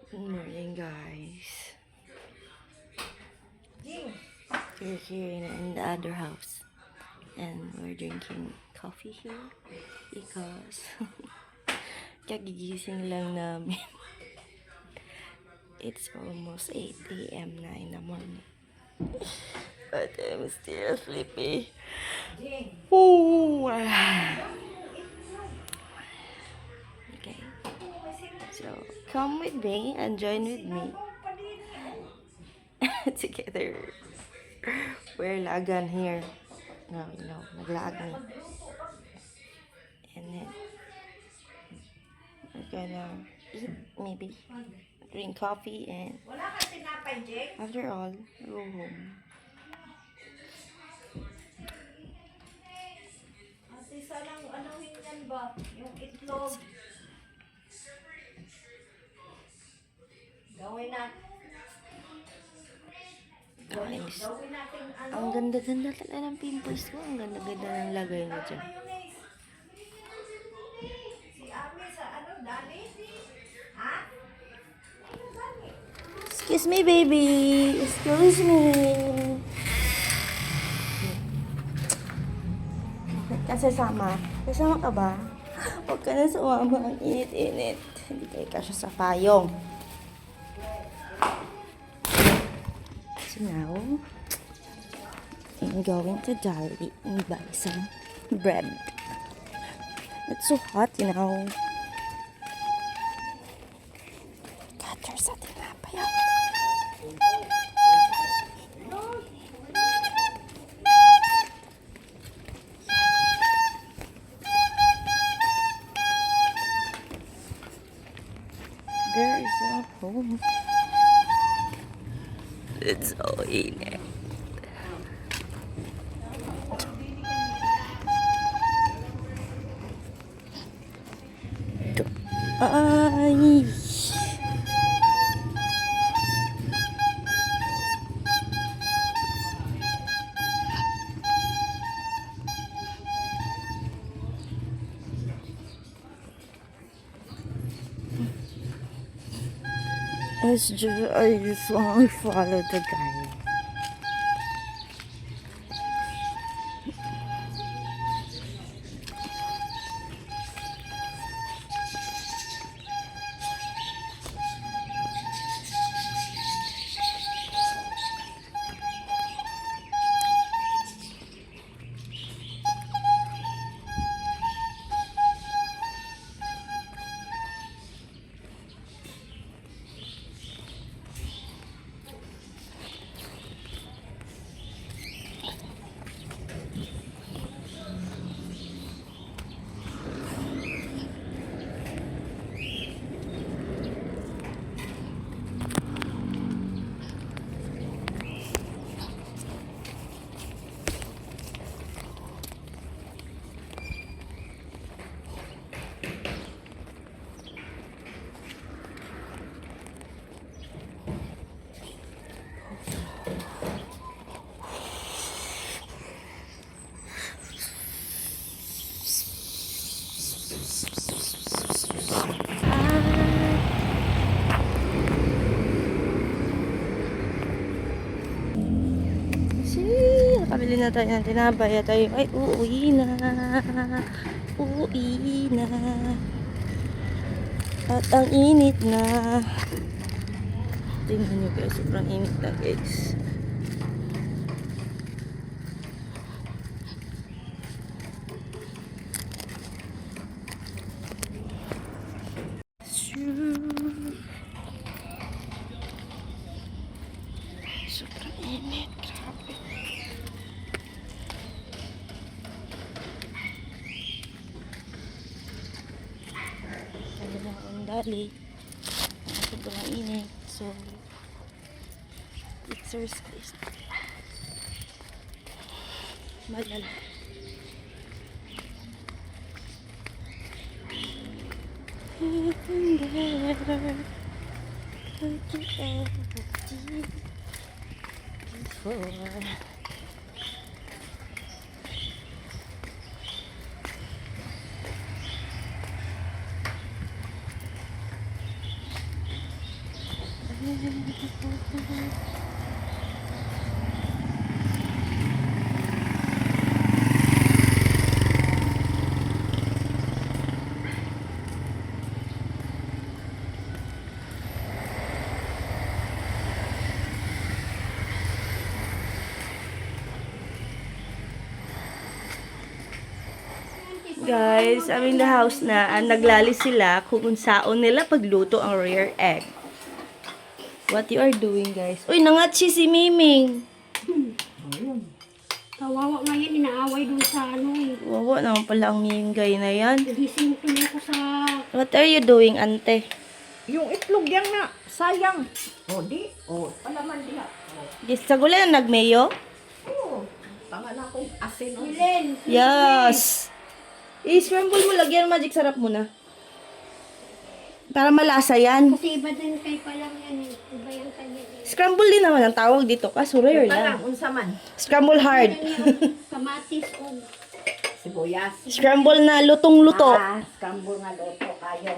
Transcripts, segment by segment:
Good morning, guys. We're here in the other house, and we're drinking coffee here because kagigising lang namin. It's almost 8 a.m. na in the morning, but I'm still sleepy. Ooh. Okay, so come with me and join with me together. We're lagan here. No, naglagan. And then we're gonna eat, maybe drink coffee, and after all, go home. Isa lang, anuhin yan ba? Yung itlog. Gawin na. Nice. Gawin natin ano. Ang ganda-ganda talaga ng pimples ko. Ang ganda-ganda ng lagay mo dyan. Mayonnaise. Si Ami sa ano, Dani? Ha? Ano, Dani? Excuse me, baby. Excuse me. Kasama. Kasama ka ba? Huwag ka na sumama. Ang init-init. Hindi kayo kasya sa payong. So now, I'm going to Jollibee and buy some bread. It's so hot, you know. God, there's a tinapay out. There is a home. It's so init. Ay. I just want to follow the guy. Nakabili na tayo ng tinapay at tayo ay uuwi na. Uuwi na. At ang init na. Tingnan nyo guys, sobrang init na guys. Sobrang init, grabe. Sabi na akong dali. Sobrang init. So, exercise. Malala. Even better. Like you ever did before. Guys, I'm in the house na. Naglali sila kung saan nila pagluto ang rare egg. What you are doing, guys? Uy, nangatsi si Miming. Kawawa nga yan, inaaway dun sa ano eh. Wawa naman pala ang mingay na yan. Nagising tuloy ko sa... What are you doing, ante? Yung itlog yan na, sayang. O, di. O, palaman diha. O, Yes, sa gulay na nagmayo? o. Tanga na akong asin. O. Milen, Yes. I-scramble mo, lagyan magic sarap muna. Para malasa yan. kasi iba din kay pa lang yan eh. Iba yung kanya eh. Scramble din naman ang tawag dito. Kaso rare Parang, lang. unsa man. Scramble hard. Yung kamatis o Sibuyas. Scramble na lutong-luto. Ah, scramble nga loto kayo.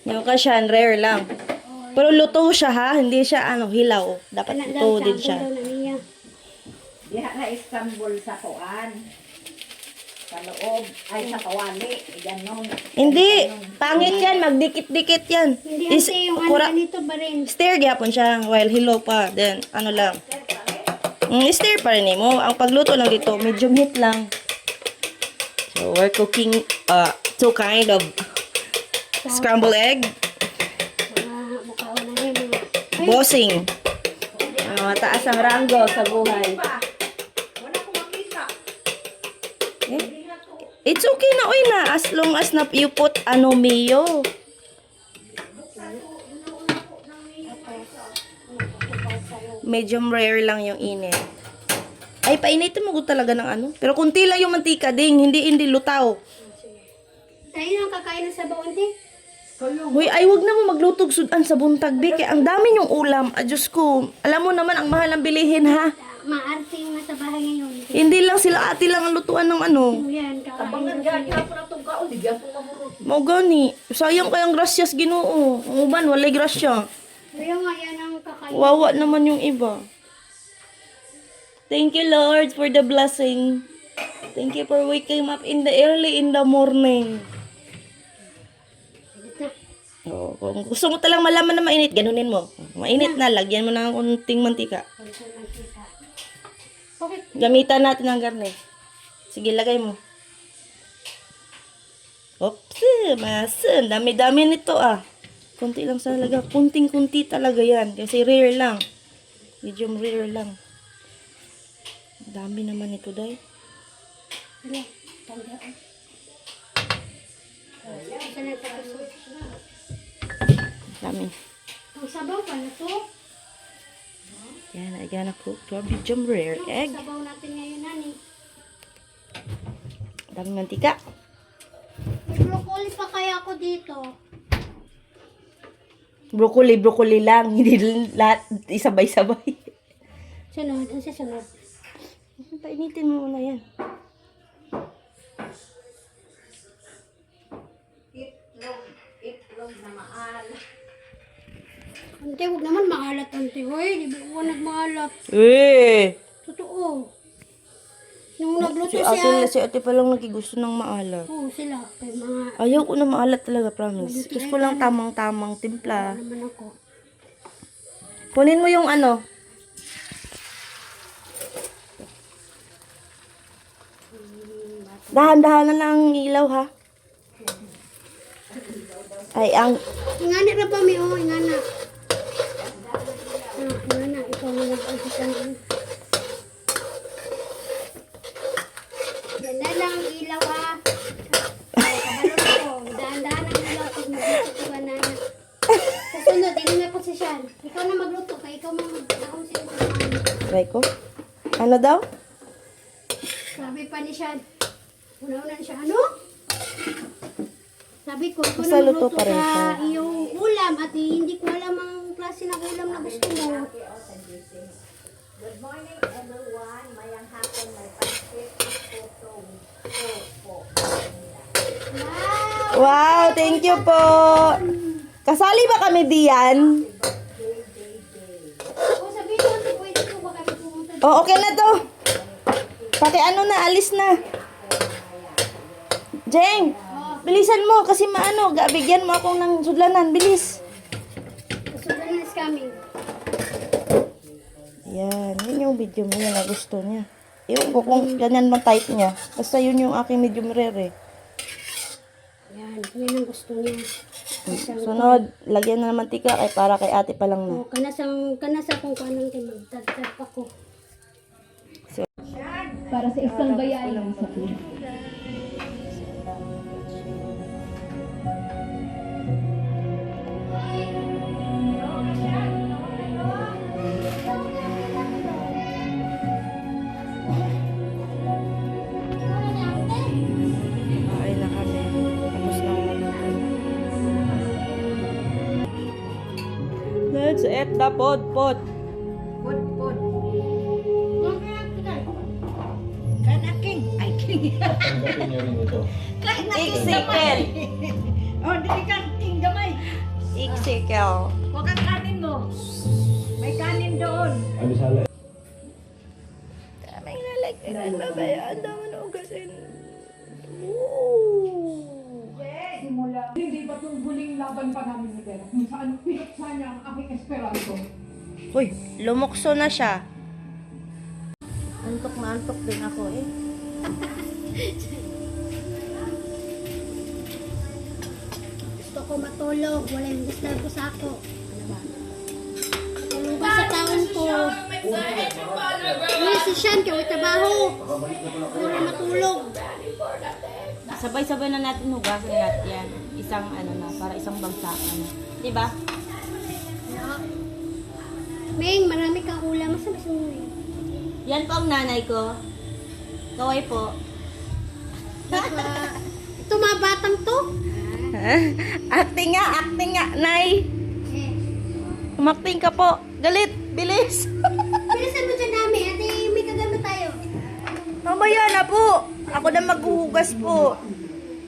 Yung kasyan, rare lang. Pero luto siya ha, hindi siya hilaw. Dapat luto din siya. daw na niya. Diha na scramble sa kuan. Sa loob. Ay, sa kawali. Ganon. Hindi, pangit yan, magdikit-dikit yan. Hindi Is, ante yung ano kura, ganito ba rin. stir gyapon siya while hilaw pa. Then, ano lang. Stir pa rin mo. Ang pagluto lang dito, medium heat lang. So, we're cooking two kind of scrambled egg. Mga mukha na rin. Mga... Bossing. Mataas ang ranggo sa buhay. Wala ko makita. Eh? It's okay na, oy na. As long as you put mayo. Medium rare lang yung init. Ay, painitin mo ko talaga ng ano. Pero kunti lang yung mantika, ding. Hindi lutaw. Tayo nang kakain ng sabaw ante. Hoy, ay, wag na mo maglutog sudan sa buntag, Bi. Kaya ang dami yung ulam. Diyos ko. Alam mo naman, ang mahal ang bilihin, ha? Maarte yung nasa bahay ngayon. Hindi lang sila ate lang ang lutuan ng ano. Yan, Tabangan kakain. dyan. Hapon na itong kaon. Di dyan po mahurot. Mau gani. Sayang kayang grasyas ginoo. Ang uban, walay grasya. Kaya nga yan ang kakain. Wawa naman yung iba. Thank you, Lord, for the blessing. Thank you for waking up early in the morning. Oh, kung gusto mo talang malaman na mainit, ganunin mo. Mainit na, lagyan mo ng kunting mantika. Okay. Gamitan natin ang garne. Sige, lagay mo. Oops, masin. Dami-dami nito Kunti lang sa laga. Kunting-kunti talaga yan. Kasi rare lang. Medium rare lang. Dami naman ito, day. Wala, tandaan. Isa na tapos. Dami. Ang sabaw pa na to. Yan, I gonna cook to a medium rare egg. Ang sabaw natin ngayon, nani. Dami mantika. May broccoli pa kaya ako dito. Broccoli lang. Hindi lahat isabay-sabay. Sunod, ang sasunod. Painitin mo muna yan. Itlog na maal. Ante, huwag naman maalat, ante. Hoy, di ba ako nagmaalat? Totoo. Nung nagluto siya. Si ate pa lang nagigusto ng maalat. Oo, sila. Kay mga... Ayaw ko na maalat talaga, promise. Gusto ko lang tamang-tamang timpla. naman ako. Kunin mo yung ano. Dahan-dahan na lang ang ilaw, ha? Ay, ang... Ingana na pa, mi. Oh, ingana. Ingana. Ikaw na nag-alpitan. Yan na lang ang ilaw, ha. Ay, kabalo ko. Dahan-dahan ang ilaw. Pag magluto ko ba na. Kasunod, hindi may posisyon. Ikaw na magluto. Kaya ikaw mag-ahon sa ito. Try ko. Ano daw? Sabi pa ni Shad. Una-una siya. Ano? Sabi ko, ikaw Basta na luto magluto pa rin ka siya. iyong ulam at hindi ko alam ang klase ng ulam na gusto mo. Good morning, everyone. Mayang hapon, may pancit, putong, po. Wow! Wow, thank you po. Kasali ba kami diyan? Oh, okay na to. Pati ano na, alis na. Jeng, bilisan mo kasi maano, bigyan mo akong ng sudlanan. Bilis. Sudan is coming. Yan, yun yung video mo na gusto niya. Yung ko kung ganyan man type niya. Basta yun yung aking medium rare eh. Yan, yan ang gusto niya. Sunod, lagyan na ng mantika ay para kay ate pa lang na. Oh, kanasa kung kanang kay magdagdag ako. Para sa isang bayayan sa akin. Ay na kami. Tapos na ako. Let's eat the pot. Put. Kanaking. Ay, king. Tanggapin niyo rin ito. Iksikel. Oh, dili kang king gamay. Iksikel. Huwag ang kanin mo. May kanin doon. Abisala. May nalagyan. Babayaan naman ako kasi. Simula, hindi ba itong huling laban pa namin ni Bella? Kung saan pinuksa niya ang aking esperanto. Uy, lumukso na siya. Antok na antok din ako eh. Gusto ko matulog, wala yung disturb ko sa ako. Ano ba? Tulog ba sa taon ko? Wala si Sean, kaya may trabaho. Wala matulog. Sabay-sabay na natin hugasan lahat yan. Isang ano na, para isang bagsakan. Diba? Ming, marami kang ulam. Masama sa mga yun. Yan po ang nanay ko. Kaway po. Ito mga batang to. Acting nga, nay. Umakting ka po. Galit, bilis. Bilisan mo dyan namin. Ate, may kagamit tayo. Mamaya na po. Ako na maghuhugas po.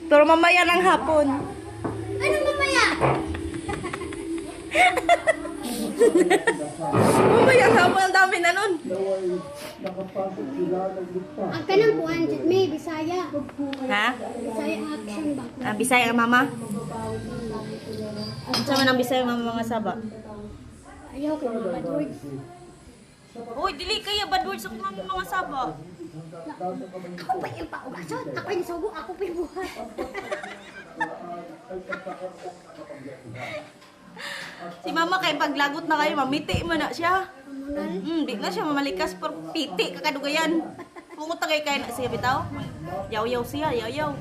Pero mamaya ng hapon. Ano mamaya? Mamaya ng hapon, ang dami na nun. Ang kanang 200 may Bisaya. Ha? Bisaya action ba? Bisaya ang mama? Ano sa ng Bisaya ang mga saba? Ayaw ko mga bad words. Uy, dili kaya bad words ako mga saba. Ako pa yung paugasan. Ako yung sugo. Ako pa yung buhat. Si mama kay paglagot na kayo, mamiti mo na siya. Amunal. Di na siya mamalikas pero piti kakadugayan. Pungot na kay na siya bitaw. Yaw-yaw siya, yaw-yaw.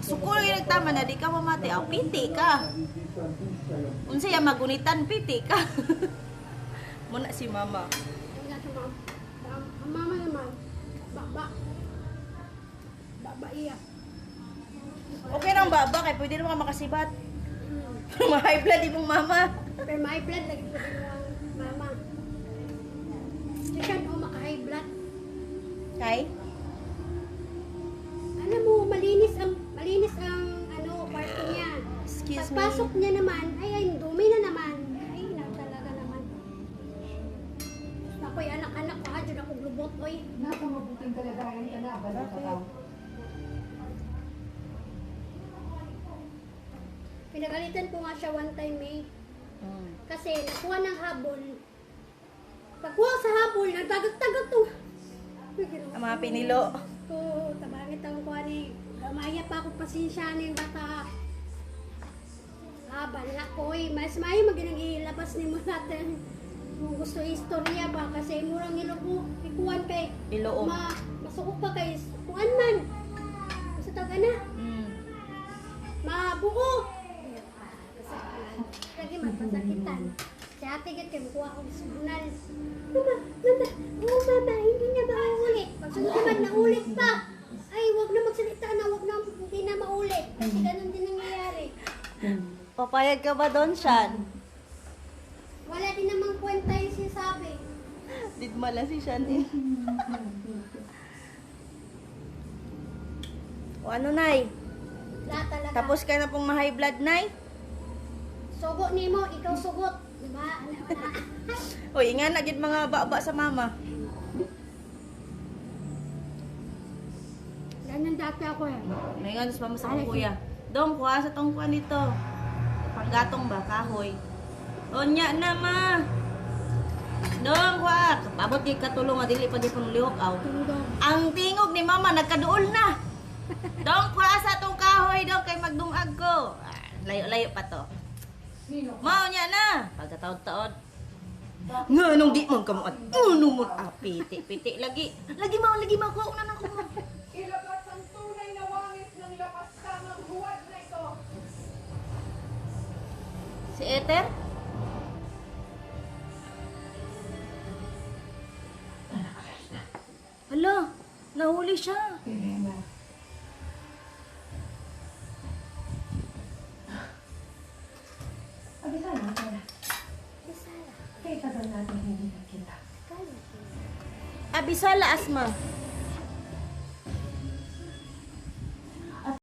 Suko lang yung nagtama na di ka mamati. Piti ka. Unsa ya magunitan, piti ka. Muna si mama. Ang mama naman. Baba. Baba iya. Okay lang baba kay pwede naman makasibat. Ma-high blood ibong mama. Pero may blood lagi po din ang mama. Si Sean o maka-high blood. Kay? Alam mo, malinis ang ano, kwarto niya. Excuse me. Pagpasok niya naman, ay, dumi na naman. Ay, na talaga naman. Ako'y anak-anak pa, dyan ako glubot, oy. Nasa mabuting kalagayan ka na, balik ka tao. Pinagalitan ko nga siya one time, eh. Kasi nakuha ng habol. Pagkuha sa habol, nagtagag-tagag to. Ang mga pinilo. Oo, tabangit ang kuha ni. Gamaya pa ako pasensya ng bata. Bala ko eh. Mas mayo maginang ilabas ni mo natin. Kung gusto istorya ba kasi murang nilugo. Ikuan kay. Iloom. Masuko pa kay. Kuan man. Gusto taga na. Mabuko. Lagi magpasakitan. Si ate gat kay kuha ko bunal. Mama, hindi na maulit. Pag sunod naman naulit pa. Ay, wag na magsalita na, hindi na maulit. Kasi ganun din nangyayari. Papayag ka ba doon, Sean? Wala din namang kwenta yung sinasabi. Didmala si Sean eh. O ano, Nay? Wala talaga. Tapos ka na pong ma-high blood, Nay? Sugo ni mo, ikaw sugot. Diba? Ano, wala. Uy, nga na gid mga baba sa mama. dati ako eh. May nga, pa mo sa akong kuya. Dong, kuha sa tong kuha nito. Panggatong ba, kahoy. Onya na, ma. Dong, kuha. Kapabot di katulong, dili pa di pang lihok, aw. Tungdong. Ang tingog ni mama, nagkaduol na. Dong, kuha sa tong kahoy, dong, kay magdungag ko. Layo-layo pa to. Nino? Mao niya na. Pagkataon-taon. Nga, nung di mo kamuat. Uno mo. Piti lagi. Lagi mo. Kuha na ako mo. Ilabas ang tunay na wangis ng lakas tamang huwad na ito. Si Ether? Hala, nahuli siya. Elena. Abisala na pala. Bisaya. Kaya tagal natin hindi nakita. Kaya. Abisala, Asma.